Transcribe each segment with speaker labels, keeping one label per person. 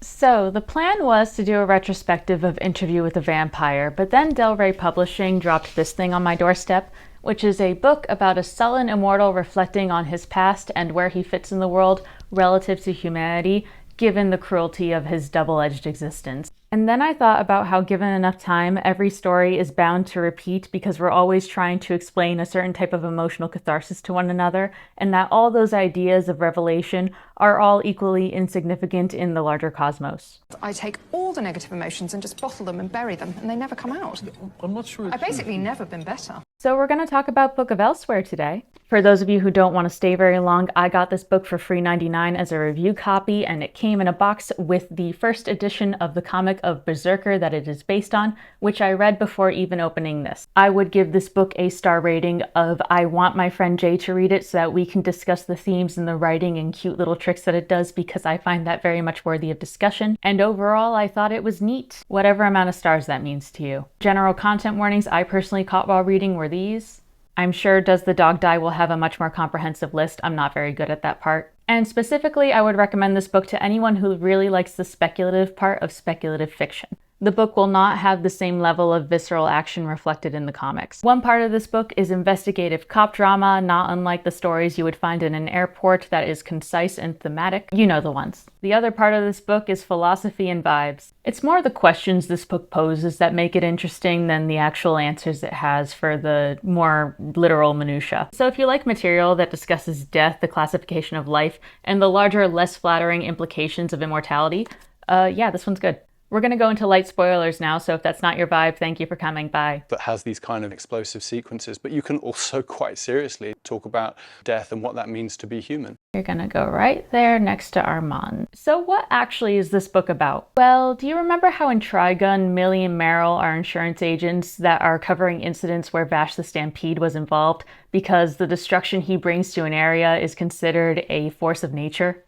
Speaker 1: So, the plan was to do a retrospective of Interview with a Vampire, but then Del Rey Publishing dropped this thing on my doorstep, which is a book about a sullen immortal reflecting on his past and where he fits in the world relative to humanity, given the cruelty of his double-edged existence. And then I thought about how, given enough time, every story is bound to repeat because we're always trying to explain a certain type of emotional catharsis to one another, and that all those ideas of revelation are all equally insignificant in the larger cosmos.
Speaker 2: I take all the negative emotions and just bottle them and bury them, and they never come out.
Speaker 3: I'm not sure.
Speaker 2: I've basically never been better.
Speaker 1: So we're going to talk about Book of Elsewhere today. For those of you who don't want to stay very long, I got this book for free $3.99 as a review copy, and it came in a box with the first edition of the comic of Berserker that it is based on, which I read before even opening this. I would give this book a star rating of I want my friend Jay to read it so that we can discuss the themes and the writing and cute little tricks that it does, because I find that very much worthy of discussion. And overall, I thought it was neat, whatever amount of stars that means to you. General content warnings I personally caught while reading were these. I'm sure Does the Dog Die will have a much more comprehensive list. I'm not very good at that part. And specifically, I would recommend this book to anyone who really likes the speculative part of speculative fiction. The book will not have the same level of visceral action reflected in the comics. One part of this book is investigative cop drama, not unlike the stories you would find in an airport, that is concise and thematic. You know the ones. The other part of this book is philosophy and vibes. It's more the questions this book poses that make it interesting than the actual answers it has for the more literal minutiae. So if you like material that discusses death, the classification of life, and the larger, less flattering implications of immortality, yeah, this one's good. We're going to go into light spoilers now, so if that's not your vibe, thank you for coming by.
Speaker 3: That has these kind of explosive sequences, but you can also quite seriously talk about death and what that means to be human.
Speaker 1: You're going to go right there next to Armand. So what actually is this book about? Well, do you remember how in Trigun, Millie and Meryl are insurance agents that are covering incidents where Vash the Stampede was involved because the destruction he brings to an area is considered a force of nature?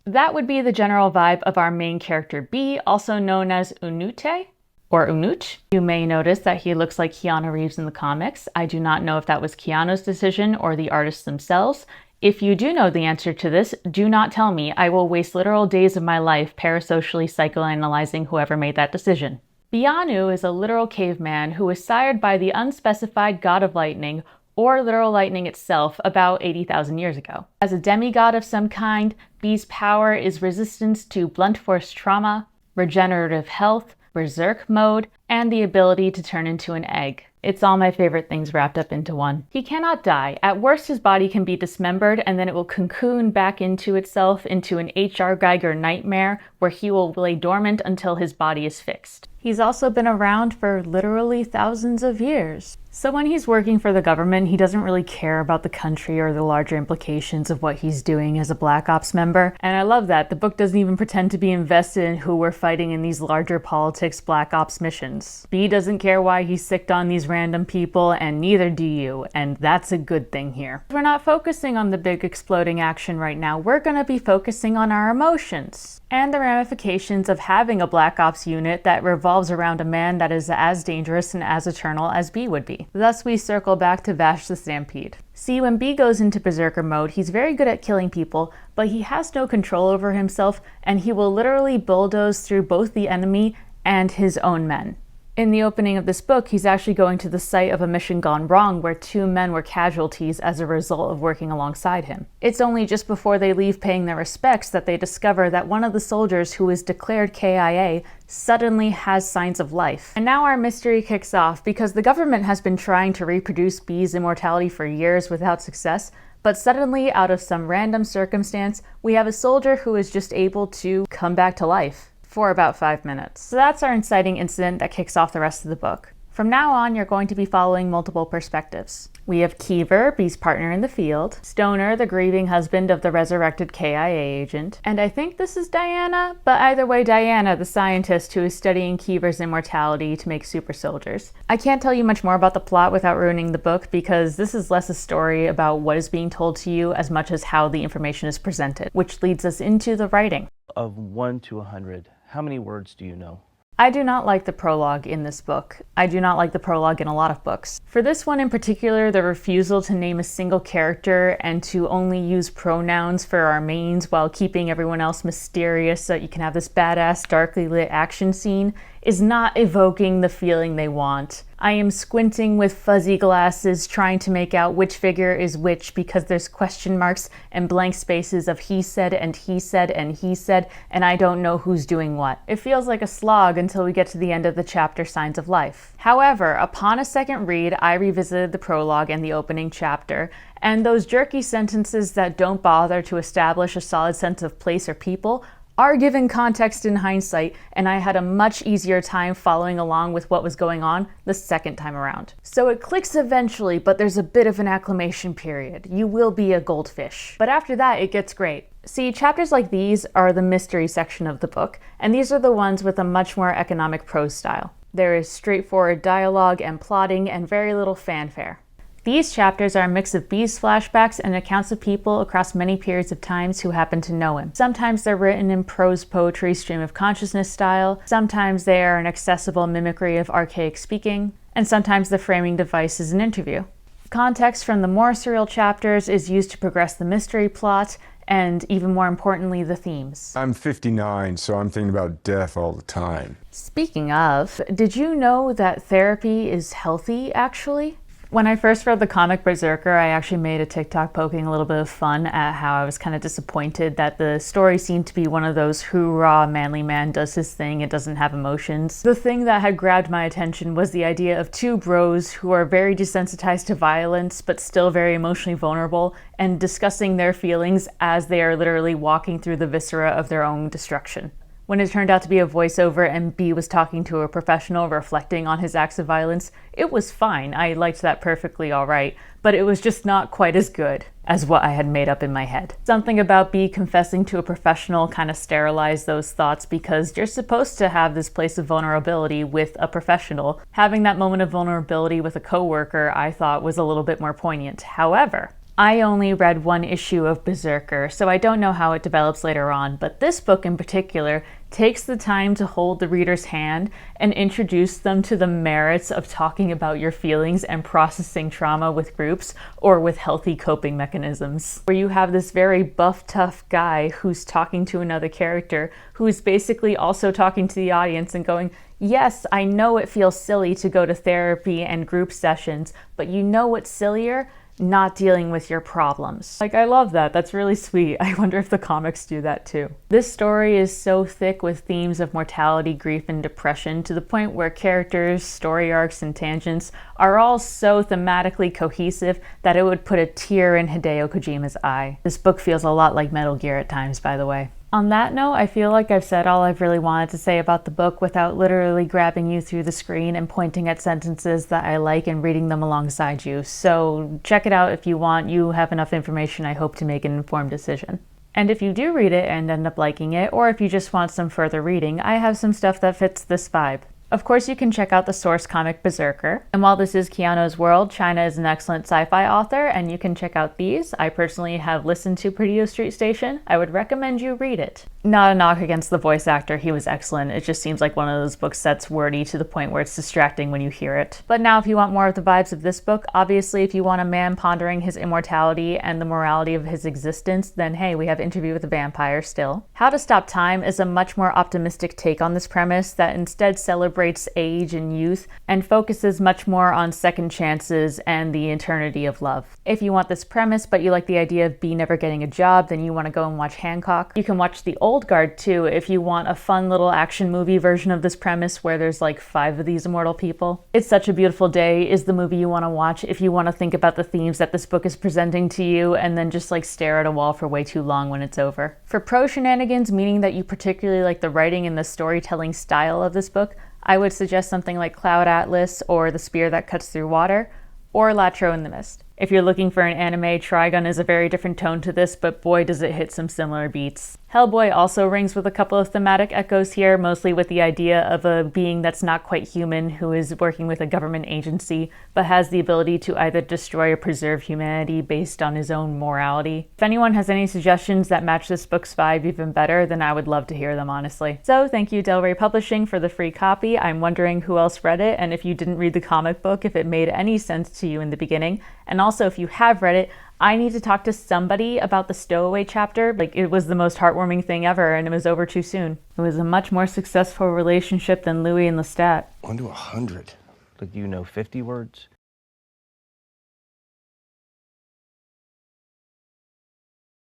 Speaker 1: That would be the general vibe of our main character B, also known as Unute, or Unut. You may notice that he looks like Keanu Reeves in the comics. I do not know if that was Keanu's decision or the artists themselves. If you do know the answer to this, do not tell me. I will waste literal days of my life parasocially psychoanalyzing whoever made that decision. Bianu is a literal caveman who was sired by the unspecified god of lightning, or literal lightning itself, about 80,000 years ago. As a demigod of some kind, B's power is resistance to blunt force trauma, regenerative health, berserk mode, and the ability to turn into an egg. It's all my favorite things wrapped up into one. He cannot die. At worst, his body can be dismembered, and then it will cocoon back into itself into an H.R. Geiger nightmare where he will lay dormant until his body is fixed. He's also been around for literally thousands of years. So when he's working for the government, he doesn't really care about the country or the larger implications of what he's doing as a Black Ops member. And I love that. The book doesn't even pretend to be invested in who we're fighting in these larger politics Black Ops missions. B doesn't care why he's sicked on these random people, and neither do you. And that's a good thing here. We're not focusing on the big exploding action right now. We're gonna be focusing on our emotions and the ramifications of having a Black Ops unit that revolves around a man that is as dangerous and as eternal as B would be. Thus, we circle back to Vash the Stampede. See, when B goes into berserker mode, he's very good at killing people, but he has no control over himself, and he will literally bulldoze through both the enemy and his own men. In the opening of this book, he's actually going to the site of a mission gone wrong where 2 men were casualties as a result of working alongside him. It's only just before they leave paying their respects that they discover that one of the soldiers who was declared KIA suddenly has signs of life. And now our mystery kicks off because the government has been trying to reproduce B's immortality for years without success, but suddenly, out of some random circumstance, we have a soldier who is just able to come back to life for about 5 minutes. So that's our inciting incident that kicks off the rest of the book. From now on, you're going to be following multiple perspectives. We have Kiever, B's partner in the field, Stoner, the grieving husband of the resurrected KIA agent, and I think this is Diana, but either way, Diana, the scientist who is studying Kiever's immortality to make super soldiers. I can't tell you much more about the plot without ruining the book, because this is less a story about what is being told to you as much as how the information is presented, which leads us into the writing.
Speaker 4: Of 1 to 100, how many words do you know?
Speaker 1: I do not like the prologue in this book. I do not like the prologue in a lot of books. For this one in particular, the refusal to name a single character and to only use pronouns for our mains while keeping everyone else mysterious so that you can have this badass, darkly lit action scene is not evoking the feeling they want. I am squinting with fuzzy glasses trying to make out which figure is which because there's question marks and blank spaces of he said and he said and he said, and I don't know who's doing what. It feels like a slog until we get to the end of the chapter Signs of Life. However, upon a second read, I revisited the prologue and the opening chapter, and those jerky sentences that don't bother to establish a solid sense of place or people are given context in hindsight, and I had a much easier time following along with what was going on the second time around. So it clicks eventually, but there's a bit of an acclimation period. You will be a goldfish. But after that, it gets great. See, chapters like these are the mystery section of the book, and these are the ones with a much more economic prose style. There is straightforward dialogue and plotting and very little fanfare. These chapters are a mix of B's flashbacks and accounts of people across many periods of times who happen to know him. Sometimes they're written in prose poetry stream of consciousness style, sometimes they are an accessible mimicry of archaic speaking, and sometimes the framing device is an interview. Context from the more surreal chapters is used to progress the mystery plot, and even more importantly, the themes.
Speaker 4: I'm 59, so I'm thinking about death all the time.
Speaker 1: Speaking of, did you know that therapy is healthy, actually? When I first read the comic Berserker, I actually made a TikTok poking a little bit of fun at how I was kind of disappointed that the story seemed to be one of those hoorah, manly man does his thing, it doesn't have emotions. The thing that had grabbed my attention was the idea of two bros who are very desensitized to violence but still very emotionally vulnerable and discussing their feelings as they are literally walking through the viscera of their own destruction. When it turned out to be a voiceover and B was talking to a professional reflecting on his acts of violence, it was fine. I liked that perfectly alright, but it was just not quite as good as what I had made up in my head. Something about B confessing to a professional kind of sterilized those thoughts because you're supposed to have this place of vulnerability with a professional. Having that moment of vulnerability with a coworker I thought was a little bit more poignant. However, I only read one issue of Berserker, so I don't know how it develops later on, but this book in particular takes the time to hold the reader's hand and introduce them to the merits of talking about your feelings and processing trauma with groups or with healthy coping mechanisms. Where you have this very buff, tough guy who's talking to another character who's basically also talking to the audience and going, yes, I know it feels silly to go to therapy and group sessions, but you know what's sillier? Not dealing with your problems. Like, I love that. That's really sweet. I wonder if the comics do that too. This story is so thick with themes of mortality, grief, and depression to the point where characters, story arcs, and tangents are all so thematically cohesive that it would put a tear in Hideo Kojima's eye. This book feels a lot like Metal Gear at times, by the way. On that note, I feel like I've said all I've really wanted to say about the book without literally grabbing you through the screen and pointing at sentences that I like and reading them alongside you. So check it out if you want. You have enough information, I hope, to make an informed decision. And if you do read it and end up liking it, or if you just want some further reading, I have some stuff that fits this vibe. Of course, you can check out the source comic Berserker. And while this is Keanu's world, China is an excellent sci-fi author, and you can check out these. I personally have listened to Pretty Street Station. I would recommend you read it. Not a knock against the voice actor, he was excellent. It just seems like one of those books that's wordy to the point where it's distracting when you hear it. But now if you want more of the vibes of this book, obviously if you want a man pondering his immortality and the morality of his existence, then hey, we have Interview with a Vampire still. How to Stop Time is a much more optimistic take on this premise that instead celebrates age and youth and focuses much more on second chances and the eternity of love. If you want this premise but you like the idea of B never getting a job, then you want to go and watch Hancock. You can watch The Old Guard too if you want a fun little action movie version of this premise where there's like 5 of these immortal people. It's Such a Beautiful Day is the movie you want to watch if you want to think about the themes that this book is presenting to you and then just like stare at a wall for way too long when it's over. For pro shenanigans, meaning that you particularly like the writing and the storytelling style of this book, I would suggest something like Cloud Atlas or The Spear That Cuts Through Water or Latro in the Mist. If you're looking for an anime, Trigun is a very different tone to this, but boy does it hit some similar beats. Hellboy also rings with a couple of thematic echoes here, mostly with the idea of a being that's not quite human who is working with a government agency, but has the ability to either destroy or preserve humanity based on his own morality. If anyone has any suggestions that match this book's vibe even better, then I would love to hear them, honestly. So thank you Del Rey Publishing for the free copy. I'm wondering who else read it, and if you didn't read the comic book, if it made any sense to you in the beginning. And also, if you have read it, I need to talk to somebody about the stowaway chapter. Like, it was the most heartwarming thing ever, and it was over too soon. It was a much more successful relationship than Louis and Lestat.
Speaker 5: 1 to 100. Like, you know 50 words?